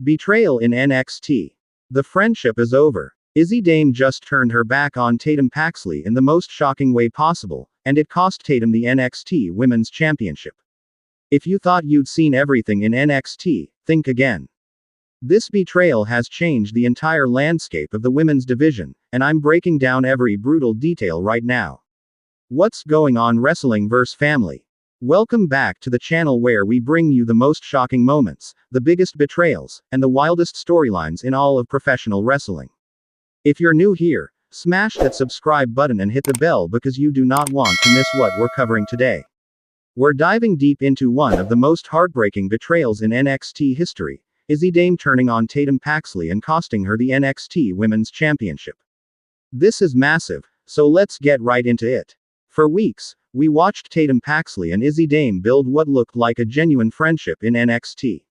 Betrayal in NXT. The friendship is over. Izzi Dame just turned her back on Tatum Paxley in the most shocking way possible, and it cost Tatum the NXT Women's Championship. If you thought you'd seen everything in NXT, think again. This betrayal has changed the entire landscape of the women's division, and I'm breaking down every brutal detail right now. What's going on, Wrestling vs. Family? Welcome back to the channel where we bring you the most shocking moments, the biggest betrayals, and the wildest storylines in all of professional wrestling. If you're new here, smash that subscribe button and hit the bell because you do not want to miss what we're covering today. We're diving deep into one of the most heartbreaking betrayals in NXT history, Izzi Dame turning on Tatum Paxley and costing her the NXT Women's Championship. This is massive, so let's get right into it. For weeks, we watched Tatum Paxley and Izzi Dame build what looked like a genuine friendship in NXT.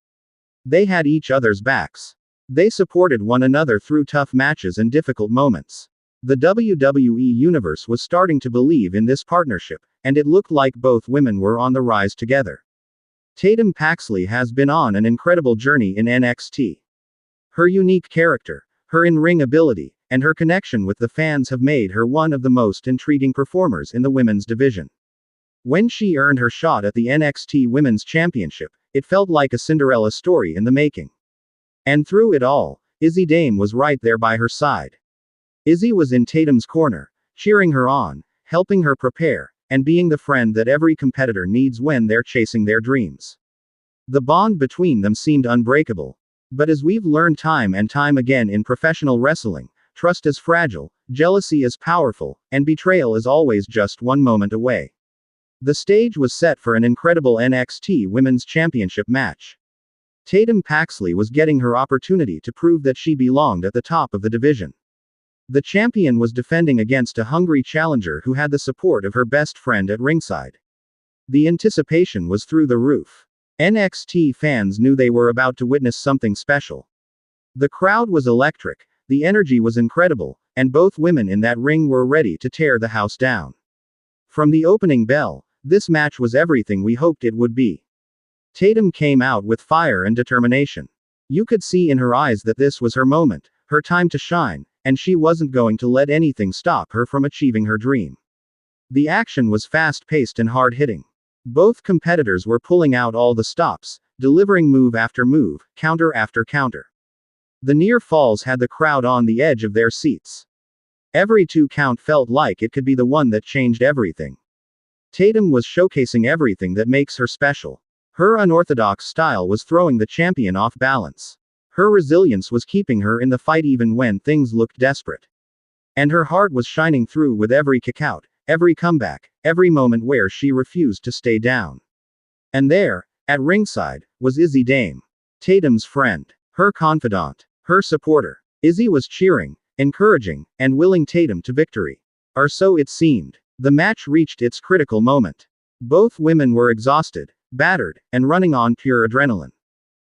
They had each other's backs. They supported one another through tough matches and difficult moments. The WWE Universe was starting to believe in this partnership, and it looked like both women were on the rise together. Tatum Paxley has been on an incredible journey in NXT. Her unique character, her in-ring ability, and her connection with the fans have made her one of the most intriguing performers in the women's division. When she earned her shot at the NXT Women's Championship, it felt like a Cinderella story in the making. And through it all, Izzi Dame was right there by her side. Izzi was in Tatum's corner, cheering her on, helping her prepare, and being the friend that every competitor needs when they're chasing their dreams. The bond between them seemed unbreakable. But as we've learned time and time again in professional wrestling, trust is fragile, jealousy is powerful, and betrayal is always just one moment away. The stage was set for an incredible NXT Women's Championship match. Tatum Paxley was getting her opportunity to prove that she belonged at the top of the division. The champion was defending against a hungry challenger who had the support of her best friend at ringside. The anticipation was through the roof. NXT fans knew they were about to witness something special. The crowd was electric, the energy was incredible, and both women in that ring were ready to tear the house down. From the opening bell, this match was everything we hoped it would be. Tatum came out with fire and determination. You could see in her eyes that this was her moment, her time to shine, and she wasn't going to let anything stop her from achieving her dream. The action was fast-paced and hard-hitting. Both competitors were pulling out all the stops, delivering move after move, counter after counter. The near falls had the crowd on the edge of their seats. Every 2 count felt like it could be the one that changed everything. Tatum was showcasing everything that makes her special. Her unorthodox style was throwing the champion off balance. Her resilience was keeping her in the fight even when things looked desperate. And her heart was shining through with every kickout, every comeback, every moment where she refused to stay down. And there, at ringside, was Izzi Dame. Tatum's friend. Her confidant. Her supporter. Izzi was cheering, encouraging, and willing Tatum to victory. Or so it seemed. The match reached its critical moment. Both women were exhausted, battered, and running on pure adrenaline.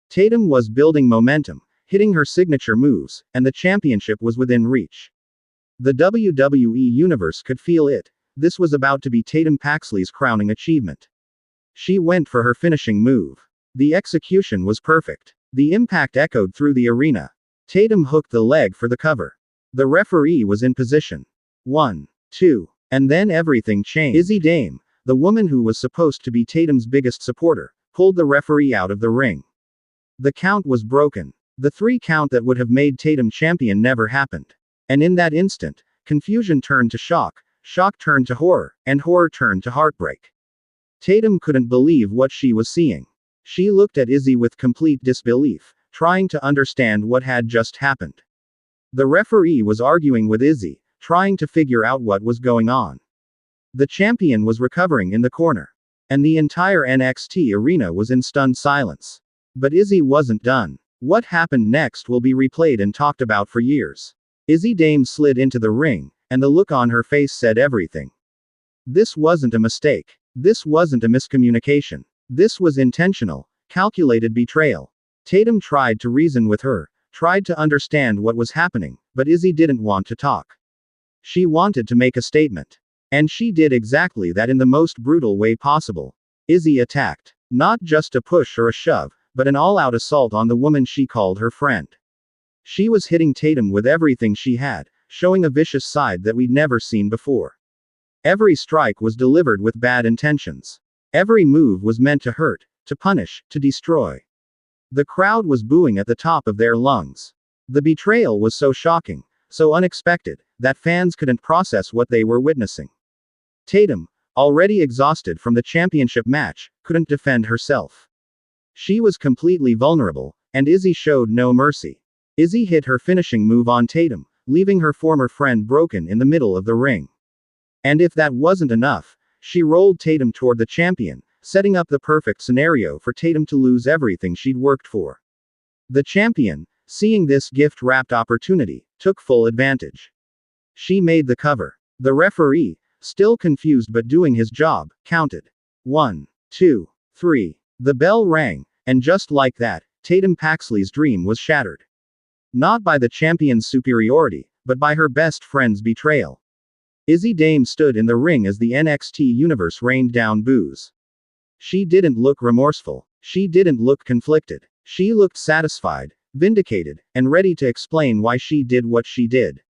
Tatum was building momentum, hitting her signature moves, and the championship was within reach. The WWE Universe could feel it. This was about to be Tatum Paxley's crowning achievement. She went for her finishing move. The execution was perfect. The impact echoed through the arena. Tatum hooked the leg for the cover. The referee was in position. 1, 2, and then everything changed. Izzi Dame, the woman who was supposed to be Tatum's biggest supporter, pulled the referee out of the ring. The count was broken. The 3 count that would have made Tatum champion never happened. And in that instant, confusion turned to shock turned to horror, and horror turned to heartbreak. Tatum couldn't believe what she was seeing. She looked at Izzi with complete disbelief, trying to understand what had just happened. The referee was arguing with Izzi, trying to figure out what was going on. The champion was recovering in the corner. And the entire NXT arena was in stunned silence. But Izzi wasn't done. What happened next will be replayed and talked about for years. Izzi Dame slid into the ring, and the look on her face said everything. This wasn't a mistake. This wasn't a miscommunication. This was intentional, calculated betrayal. Tatum tried to reason with her, tried to understand what was happening, but Izzi didn't want to talk. She wanted to make a statement. And she did exactly that in the most brutal way possible. Izzi attacked. Not just a push or a shove, but an all-out assault on the woman she called her friend. She was hitting Tatum with everything she had, showing a vicious side that we'd never seen before. Every strike was delivered with bad intentions. Every move was meant to hurt, to punish, to destroy. The crowd was booing at the top of their lungs. The betrayal was so shocking, so unexpected, that fans couldn't process what they were witnessing. Tatum, already exhausted from the championship match, couldn't defend herself. She was completely vulnerable, and Izzi showed no mercy. Izzi hit her finishing move on Tatum, leaving her former friend broken in the middle of the ring. And if that wasn't enough, she rolled Tatum toward the champion, setting up the perfect scenario for Tatum to lose everything she'd worked for. The champion, seeing this gift-wrapped opportunity, took full advantage. She made the cover. The referee, still confused but doing his job, counted. 1, 2, 3. The bell rang, and just like that, Tatum Paxley's dream was shattered. Not by the champion's superiority, but by her best friend's betrayal. Izzi Dame stood in the ring as the NXT universe rained down boos. She didn't look remorseful. She didn't look conflicted. She looked satisfied, vindicated, and ready to explain why she did what she did.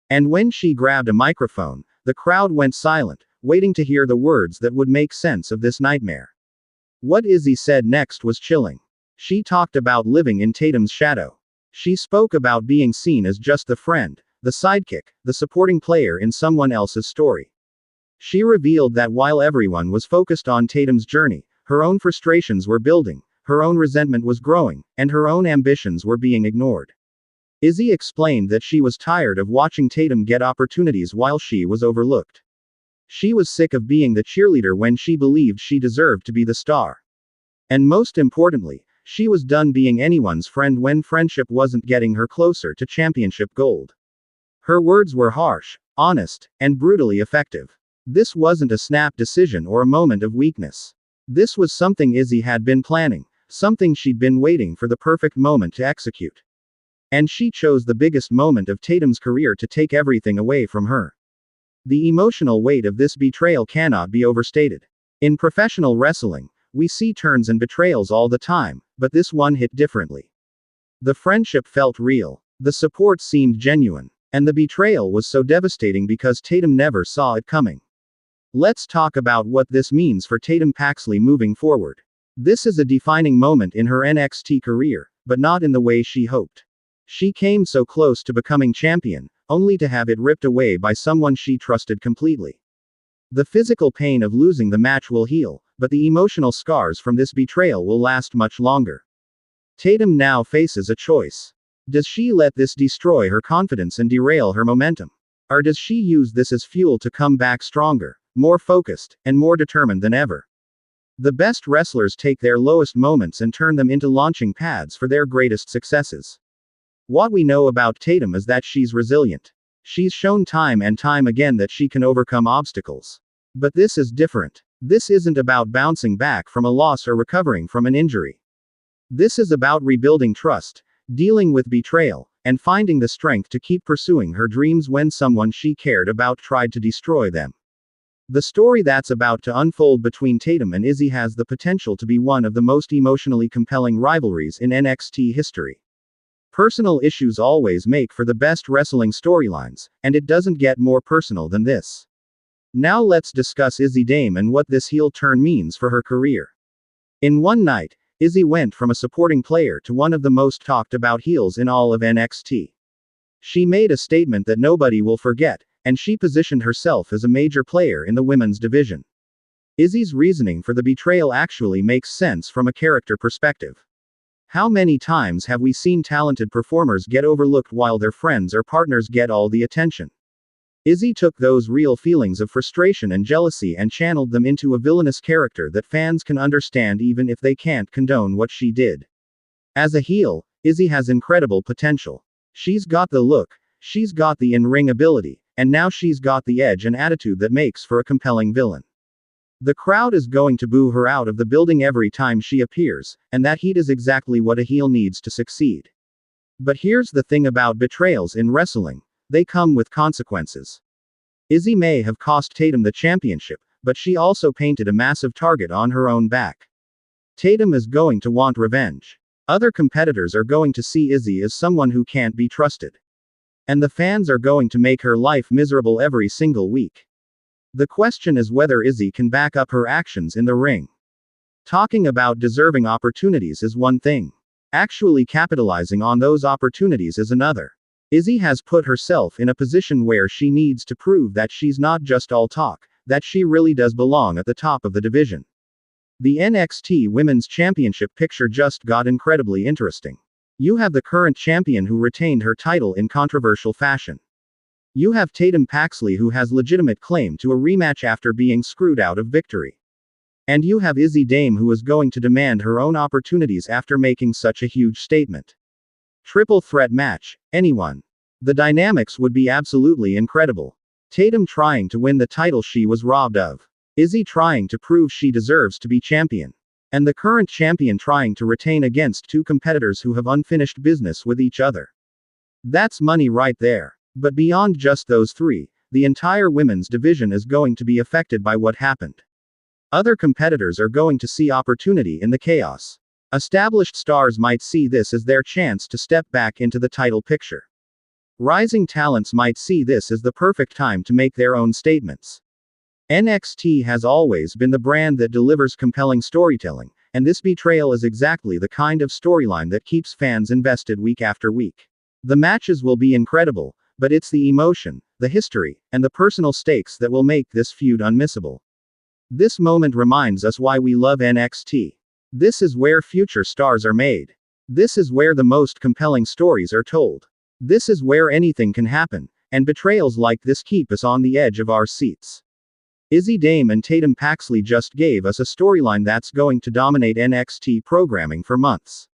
And when she grabbed a microphone, the crowd went silent, waiting to hear the words that would make sense of this nightmare. What Izzi said next was chilling. She talked about living in Tatum's shadow. She spoke about being seen as just the friend, the sidekick, the supporting player in someone else's story. She revealed that while everyone was focused on Tatum's journey, her own frustrations were building, her own resentment was growing, and her own ambitions were being ignored. Izzi explained that she was tired of watching Tatum get opportunities while she was overlooked. She was sick of being the cheerleader when she believed she deserved to be the star. And most importantly, she was done being anyone's friend when friendship wasn't getting her closer to championship gold. Her words were harsh, honest, and brutally effective. This wasn't a snap decision or a moment of weakness. This was something Izzi had been planning, something she'd been waiting for the perfect moment to execute. And she chose the biggest moment of Tatum's career to take everything away from her. The emotional weight of this betrayal cannot be overstated. In professional wrestling, we see turns and betrayals all the time, but this one hit differently. The friendship felt real. The support seemed genuine. And the betrayal was so devastating because Tatum never saw it coming. Let's talk about what this means for Tatum Paxley moving forward. This is a defining moment in her NXT career, but not in the way she hoped. She came so close to becoming champion, only to have it ripped away by someone she trusted completely. The physical pain of losing the match will heal, but the emotional scars from this betrayal will last much longer. Tatum now faces a choice. Does she let this destroy her confidence and derail her momentum? Or does she use this as fuel to come back stronger, more focused, and more determined than ever? The best wrestlers take their lowest moments and turn them into launching pads for their greatest successes. What we know about Tatum is that she's resilient. She's shown time and time again that she can overcome obstacles. But this is different. This isn't about bouncing back from a loss or recovering from an injury. This is about rebuilding trust, dealing with betrayal, and finding the strength to keep pursuing her dreams when someone she cared about tried to destroy them. The story that's about to unfold between Tatum and Izzi has the potential to be one of the most emotionally compelling rivalries in NXT history. Personal issues always make for the best wrestling storylines, and it doesn't get more personal than this. Now let's discuss Izzi Dame and what this heel turn means for her career. In one night, Izzi went from a supporting player to one of the most talked about heels in all of NXT. She made a statement that nobody will forget, and she positioned herself as a major player in the women's division. Izzi's reasoning for the betrayal actually makes sense from a character perspective. How many times have we seen talented performers get overlooked while their friends or partners get all the attention? Izzi took those real feelings of frustration and jealousy and channeled them into a villainous character that fans can understand even if they can't condone what she did. As a heel, Izzi has incredible potential. She's got the look, she's got the in-ring ability, and now she's got the edge and attitude that makes for a compelling villain. The crowd is going to boo her out of the building every time she appears, and that heat is exactly what a heel needs to succeed. But here's the thing about betrayals in wrestling. They come with consequences. Izzi may have cost Tatum the championship, but she also painted a massive target on her own back. Tatum is going to want revenge. Other competitors are going to see Izzi as someone who can't be trusted. And the fans are going to make her life miserable every single week. The question is whether Izzi can back up her actions in the ring. Talking about deserving opportunities is one thing. Actually capitalizing on those opportunities is another. Izzi has put herself in a position where she needs to prove that she's not just all talk, that she really does belong at the top of the division. The NXT Women's Championship picture just got incredibly interesting. You have the current champion who retained her title in controversial fashion. You have Tatum Paxley who has legitimate claim to a rematch after being screwed out of victory. And you have Izzi Dame who is going to demand her own opportunities after making such a huge statement. Triple threat match, anyone. The dynamics would be absolutely incredible. Tatum trying to win the title she was robbed of. Izzi trying to prove she deserves to be champion. And the current champion trying to retain against two competitors who have unfinished business with each other. That's money right there. But beyond just those three, the entire women's division is going to be affected by what happened. Other competitors are going to see opportunity in the chaos. Established stars might see this as their chance to step back into the title picture. Rising talents might see this as the perfect time to make their own statements. NXT has always been the brand that delivers compelling storytelling, and this betrayal is exactly the kind of storyline that keeps fans invested week after week. The matches will be incredible, but it's the emotion, the history, and the personal stakes that will make this feud unmissable. This moment reminds us why we love NXT. This is where future stars are made. This is where the most compelling stories are told. This is where anything can happen, and betrayals like this keep us on the edge of our seats. Izzi Dame and Tatum Paxley just gave us a storyline that's going to dominate NXT programming for months.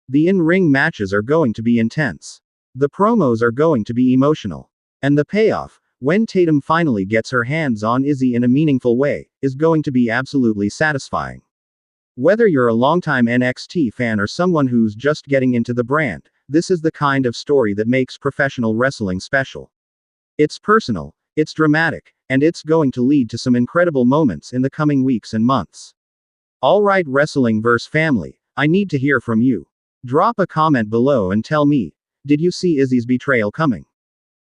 The in-ring matches are going to be intense. The promos are going to be emotional. And the payoff, when Tatum finally gets her hands on Izzi in a meaningful way, is going to be absolutely satisfying. Whether you're a longtime NXT fan or someone who's just getting into the brand, this is the kind of story that makes professional wrestling special. It's personal, it's dramatic, and it's going to lead to some incredible moments in the coming weeks and months. Alright Wrestlingverse family, I need to hear from you. Drop a comment below and tell me, did you see Izzi's betrayal coming?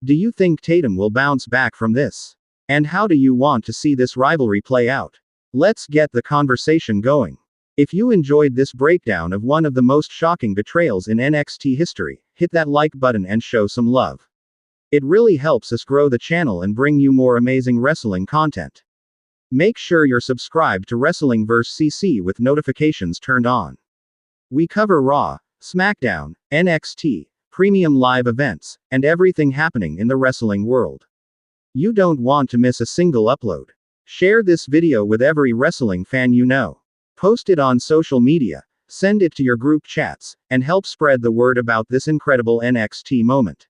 Do you think Tatum will bounce back from this? And how do you want to see this rivalry play out? Let's get the conversation going. If you enjoyed this breakdown of one of the most shocking betrayals in NXT history, hit that like button and show some love. It really helps us grow the channel and bring you more amazing wrestling content. Make sure you're subscribed to Wrestlingverse CC with notifications turned on. We cover Raw, SmackDown, NXT, premium live events, and everything happening in the wrestling world. You don't want to miss a single upload. Share this video with every wrestling fan you know. Post it on social media, send it to your group chats, and help spread the word about this incredible NXT moment.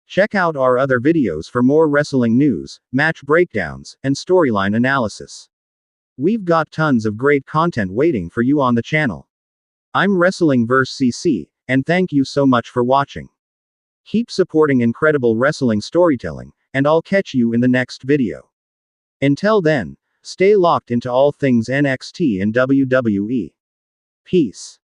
Check out our other videos for more wrestling news, match breakdowns, and storyline analysis. We've got tons of great content waiting for you on the channel. I'm Wrestlingverse CC, and thank you so much for watching. Keep supporting incredible wrestling storytelling, and I'll catch you in the next video. Until then, stay locked into all things NXT and WWE. Peace.